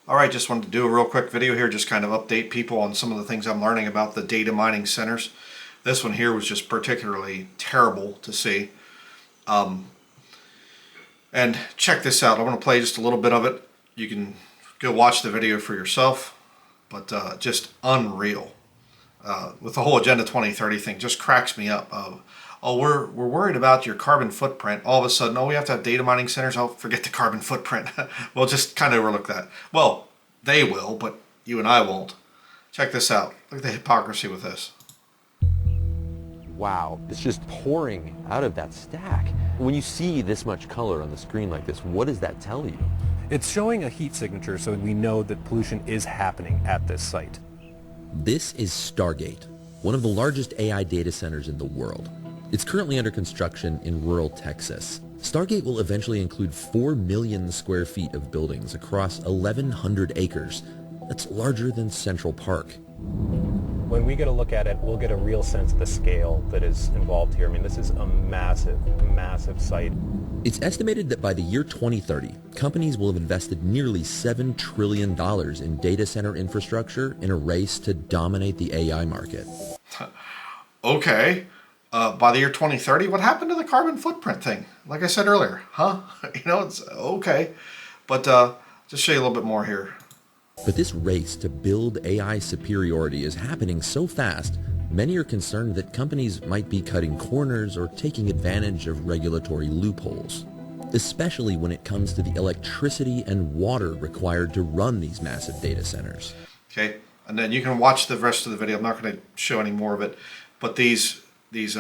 All right, just wanted to do a real quick video here, just kind of update people on some of the things I'm learning about the data mining centers. This one here was just particularly terrible to see. And check this out. I'm going to play just a little bit of it. You can go watch the video for yourself, but just unreal. With the whole Agenda 2030 thing, just cracks me up. Oh, we're worried about your carbon footprint. All of a sudden, oh, we have to have data mining centers. Oh, forget the carbon footprint. We'll just kind of overlook that. Well, they will, but you and I won't. Check this out. Look at the hypocrisy with this. Wow, it's just pouring out of that stack. When you see this much color on the screen like this, what does that tell you? It's showing a heat signature, so we know that pollution is happening at this site. This is Stargate, one of the largest AI data centers in the world. It's currently under construction in rural Texas. Stargate will eventually include 4 million square feet of buildings across 1,100 acres. That's larger than Central Park. When we get a look at it, we'll get a real sense of the scale that is involved here. I mean, this is a massive, massive site. It's estimated that by the year 2030, companies will have invested nearly $7 trillion in data center infrastructure in a race to dominate the AI market. Okay. By the year 2030, what happened to the carbon footprint thing? Like I said earlier, huh? It's okay. But just show you a little bit more here. But this race to build AI superiority is happening so fast, many are concerned that companies might be cutting corners or taking advantage of regulatory loopholes, especially when it comes to the electricity and water required to run these massive data centers. Okay, and then you can watch the rest of the video. I'm not going to show any more of it, but these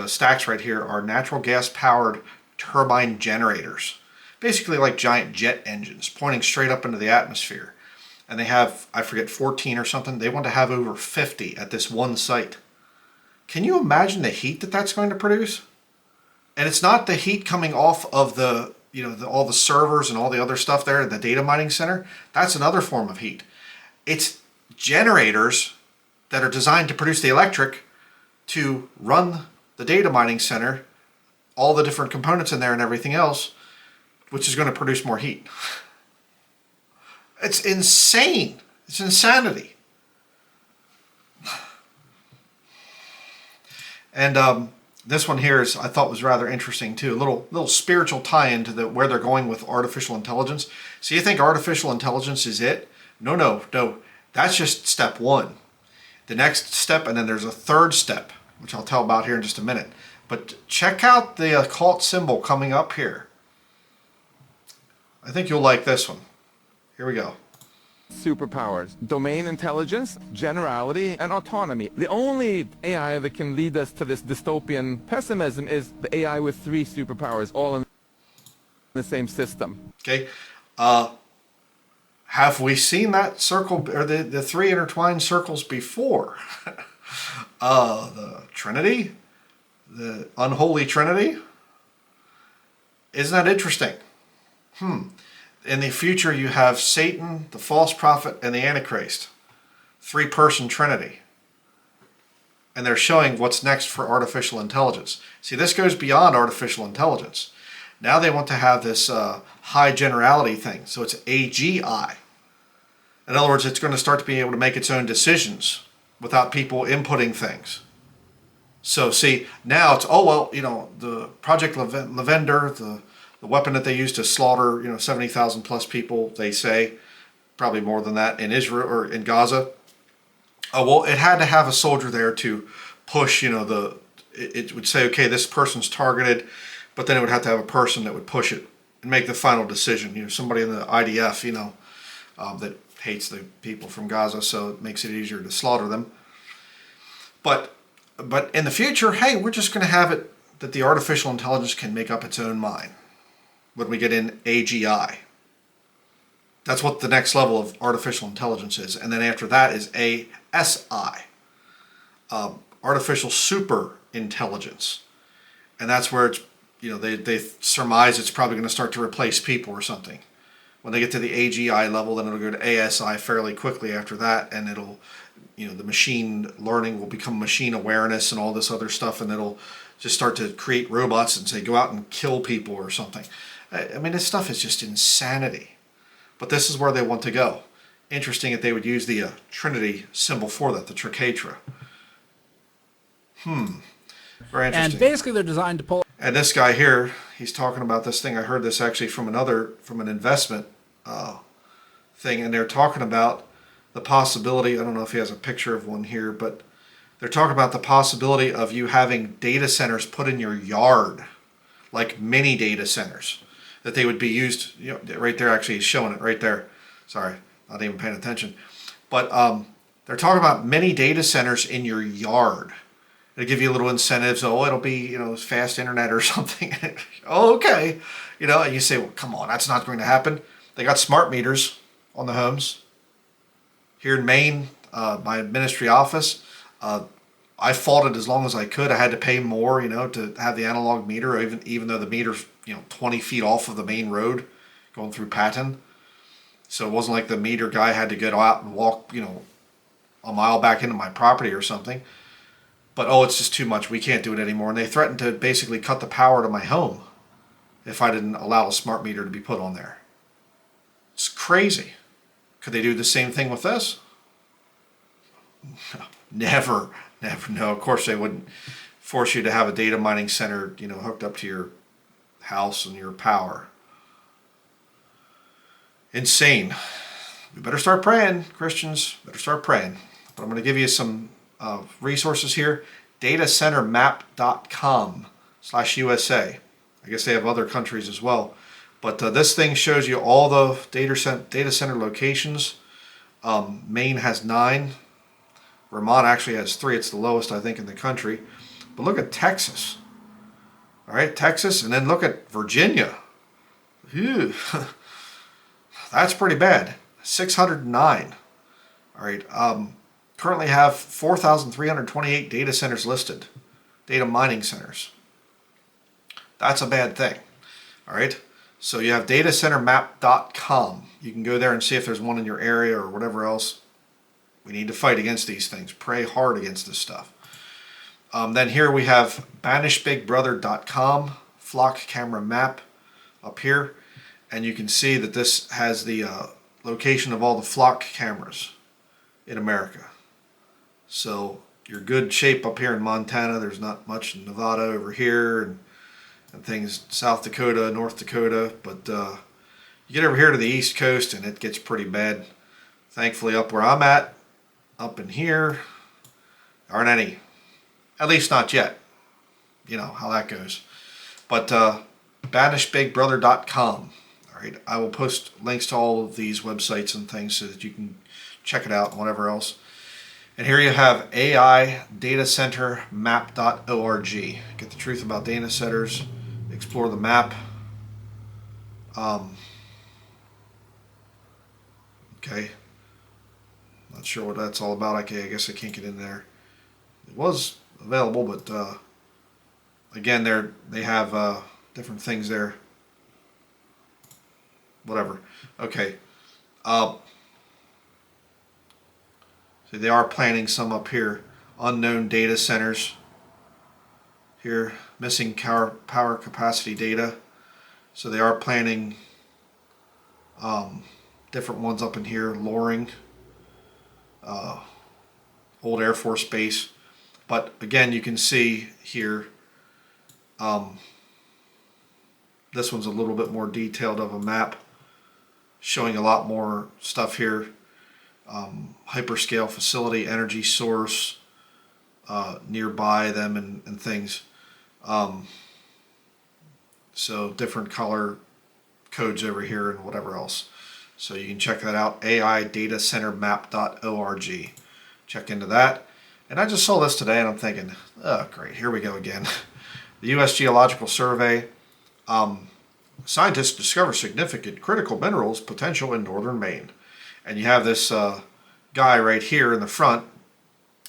stacks right here are natural gas powered turbine generators, basically like giant jet engines pointing straight up into the atmosphere. And they have, I forget, 14 or something. They want to have over 50 at this one site. Can you imagine the heat that that's going to produce? And it's not the heat coming off of the, all the servers and all the other stuff there at the data mining center. That's another form of heat. It's generators that are designed to produce the electric to run the data mining center, all the different components in there and everything else, which is going to produce more heat. It's insane. It's insanity. And this one here I thought was rather interesting too. A little spiritual tie-in to where they're going with artificial intelligence. So you think artificial intelligence is it? No. That's just step one. The next step, and then there's a third step, which I'll tell about here in just a minute. But check out the occult symbol coming up here. I think you'll like this one. Here we go. Superpowers, domain intelligence, generality, and autonomy. The only AI that can lead us to this dystopian pessimism is the AI with 3 superpowers, all in the same system. Okay. Have we seen that circle, or the 3 intertwined circles before? The Trinity? The unholy Trinity? Isn't that interesting? In the future, you have Satan, the false prophet, and the Antichrist. 3-person Trinity. And they're showing what's next for artificial intelligence. See, this goes beyond artificial intelligence. Now they want to have this high generality thing. So it's AGI. In other words, it's going to start to be able to make its own decisions without people inputting things. So see, now it's, the Project Lavender, the weapon that they used to slaughter, 70,000 plus people, they say, probably more than that, in Israel or in Gaza. It had to have a soldier there to push, it would say, okay, this person's targeted, but then it would have to have a person that would push it and make the final decision. Somebody in the IDF, that hates the people from Gaza, so it makes it easier to slaughter them. But in the future, hey, we're just going to have it that the artificial intelligence can make up its own mind. When we get in AGI. That's what the next level of artificial intelligence is. And then after that is ASI, artificial super intelligence. And that's where it's, they surmise it's probably going to start to replace people or something. When they get to the AGI level, then it'll go to ASI fairly quickly after that, and it'll, the machine learning will become machine awareness and all this other stuff, and it'll just start to create robots and say, go out and kill people or something. I mean, this stuff is just insanity. But this is where they want to go. interesting that they would use the Trinity symbol for that, the triquetra. Very interesting. And basically they're designed to pull. And this guy here, he's talking about this thing. I heard this actually from an investment thing, and they're talking about the possibility. I don't know if he has a picture of one here, but they're talking about the possibility of you having data centers put in your yard, like mini data centers, that they would be used. You know, right there, actually, he's showing it right there. Sorry, not even paying attention. But they're talking about mini data centers in your yard. They give you little incentives. Oh, it'll be, you know, fast internet or something. Oh, okay. You know, and you say, well, come on, that's not going to happen. They got smart meters on the homes. Here in Maine, my ministry office, I fought it as long as I could. I had to pay more, you know, to have the analog meter, even though the meter's, you know, 20 feet off of the main road going through Patton. So it wasn't like the meter guy had to get out and walk, you know, a mile back into my property or something. But, oh, it's just too much. We can't do it anymore. And they threatened to basically cut the power to my home if I didn't allow a smart meter to be put on there. It's crazy. Could they do the same thing with this? No, never. No, of course they wouldn't force you to have a data mining center, you know, hooked up to your house and your power. Insane. We better start praying, Christians. Better start praying. But I'm going to give you some resources here. Datacentermap.com/USA. I guess they have other countries as well. But this thing shows you all the data center locations. Maine has 9. Vermont actually has 3. It's the lowest, I think, in the country. But look at Texas. All right, Texas. And then look at Virginia. Ew. That's pretty bad. 609. All right. Currently have 4,328 data centers listed. Data mining centers. That's a bad thing. All right. So you have datacentermap.com. You can go there and see if there's one in your area or whatever else. We need to fight against these things. Pray hard against this stuff. Then here we have banishbigbrother.com, flock camera map up here. And you can see that this has the location of all the flock cameras in America. So you're good shape up here in Montana. There's not much in Nevada over here and things, South Dakota, North Dakota. But you get over here to the East Coast and it gets pretty bad. Thankfully up where I'm at, up in here, aren't any. At least not yet. You know how that goes. But banishbigbrother.com. All right, I will post links to all of these websites and things so that you can check it out and whatever else. And here you have AIDataCenterMap.org. Get the truth about data centers. Explore the map. Okay. Not sure what that's all about. I guess I can't get in there. It was available, but again, they have different things there. Whatever. Okay. So they are planning some up here. Unknown data centers. Here, missing power capacity data. So they are planning different ones up in here. Loring. Old Air Force Base. But again, you can see here, this one's a little bit more detailed of a map, showing a lot more stuff here. Hyperscale facility, energy source, nearby them and things. So different color codes over here and whatever else. So you can check that out, AIDataCenterMap.org. Check into that. And I just saw this today and I'm thinking, oh great, here we go again. The U.S. Geological Survey. Scientists discover significant critical minerals potential in northern Maine. And you have this guy right here in the front.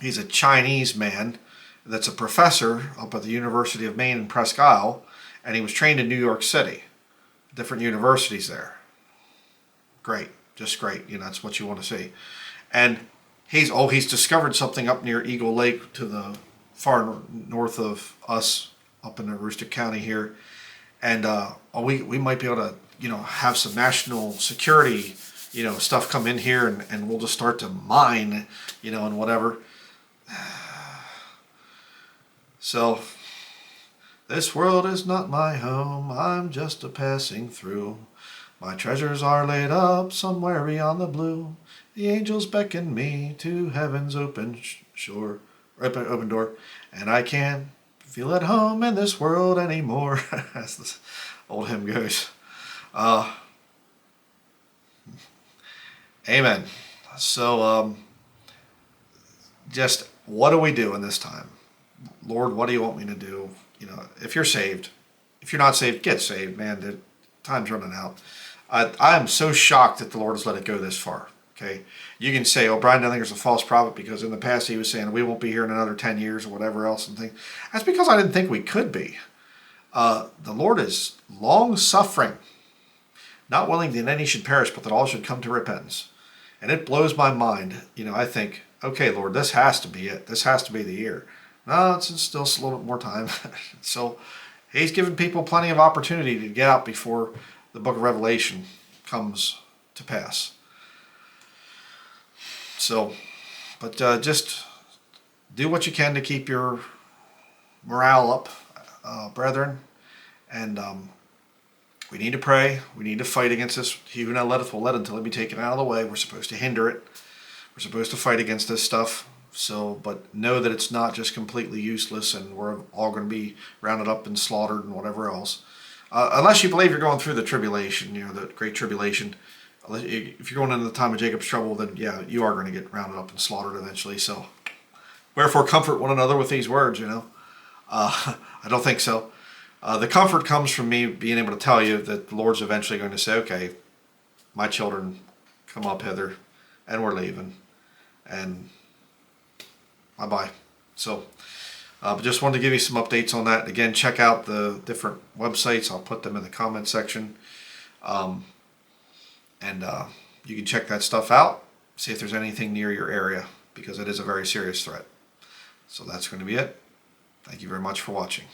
He's a Chinese man that's a professor up at the University of Maine in Presque Isle. And he was trained in New York City. Different universities there. Great. Just great. You know, that's what you want to see. And he's discovered something up near Eagle Lake to the far north of us up in Aroostook County here. And we might be able to, you know, have some national security stuff come in here and we'll just start to mine, and whatever. So, this world is not my home, I'm just a passing through. My treasures are laid up somewhere beyond the blue. The angels beckon me to heaven's open shore, open door, and I can't feel at home in this world anymore, as this old hymn goes. Amen. So, just what do we do in this time? Lord, what do you want me to do? If you're saved, if you're not saved, get saved, man. The time's running out. I'm so shocked that the Lord has let it go this far. Okay, you can say, "Oh, Brian Denlinger's a false prophet," because in the past he was saying we won't be here in another 10 years or whatever else and things. That's because I didn't think we could be. The Lord is long suffering, not willing that any should perish, but that all should come to repentance. And it blows my mind. I think, okay, Lord, this has to be it. This has to be the year. No, it's still a little bit more time. So he's given people plenty of opportunity to get out before the book of Revelation comes to pass. So, but just do what you can to keep your morale up, brethren. And we need to pray. We need to fight against this. He who now letteth will let until it be taken out of the way. We're supposed to hinder it. We're supposed to fight against this stuff. So, but know that it's not just completely useless and we're all going to be rounded up and slaughtered and whatever else. Unless you believe you're going through the tribulation, the great tribulation. If you're going into the time of Jacob's trouble, then yeah, you are going to get rounded up and slaughtered eventually. So, wherefore comfort one another with these words, I don't think so. The comfort comes from me being able to tell you that the Lord's eventually going to say, okay, my children, come up hither, and we're leaving. And bye-bye. So, but just wanted to give you some updates on that. Again, check out the different websites. I'll put them in the comment section. And you can check that stuff out. See if there's anything near your area, because it is a very serious threat. So that's going to be it. Thank you very much for watching.